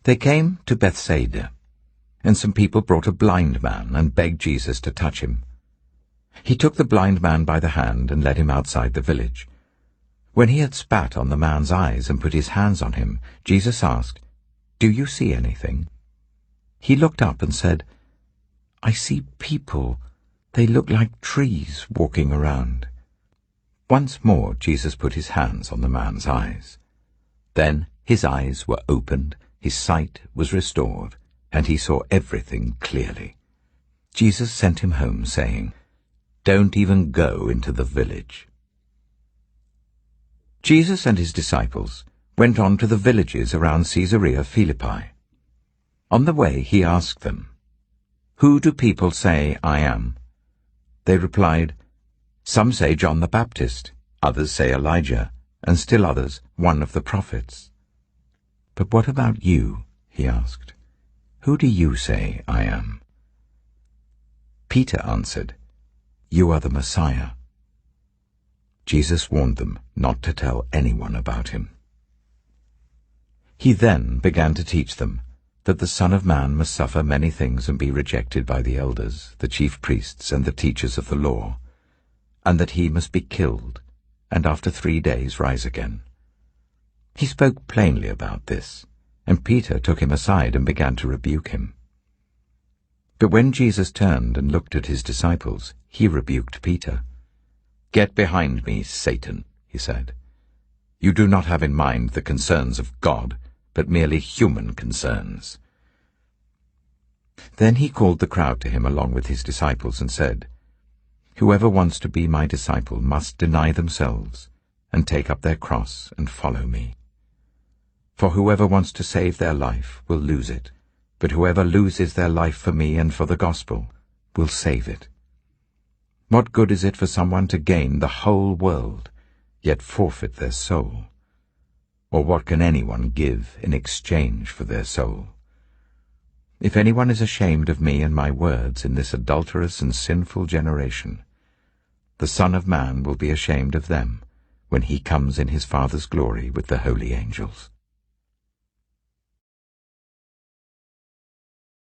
They came to Bethsaida, and some people brought a blind man and begged Jesus to touch him. He took the blind man by the hand and led him outside the village. When he had spat on the man's eyes and put his hands on him, Jesus asked, "Do you see anything?" He looked up and said, "I see people. They look like trees walking around." Once more Jesus put his hands on the man's eyes. Then his eyes were opened, his sight was restored, and he saw everything clearly. Jesus sent him home, saying, "Don't even go into the village." Jesus and his disciples went on to the villages around Caesarea Philippi. On the way he asked them, "Who do people say I am?" They replied, "Some say John the Baptist, others say Elijah, and still others one of the prophets." "But what about you?" he asked. "Who do you say I am?" Peter answered, "You are the Messiah." Jesus warned them not to tell anyone about him. He then began to teach them that the Son of Man must suffer many things and be rejected by the elders, the chief priests, and the teachers of the law, and that he must be killed, and after 3 days rise again. He spoke plainly about this, and Peter took him aside and began to rebuke him. But when Jesus turned and looked at his disciples, he rebuked Peter. "Get behind me, Satan," he said. "You do not have in mind the concerns of God, but merely human concerns." Then he called the crowd to him along with his disciples and said, "Whoever wants to be my disciple must deny themselves and take up their cross and follow me. For whoever wants to save their life will lose it, but whoever loses their life for me and for the gospel will save it. What good is it for someone to gain the whole world, yet forfeit their soul? Or what can anyone give in exchange for their soul? If anyone is ashamed of me and my words in this adulterous and sinful generation, the Son of Man will be ashamed of them when he comes in his Father's glory with the holy angels."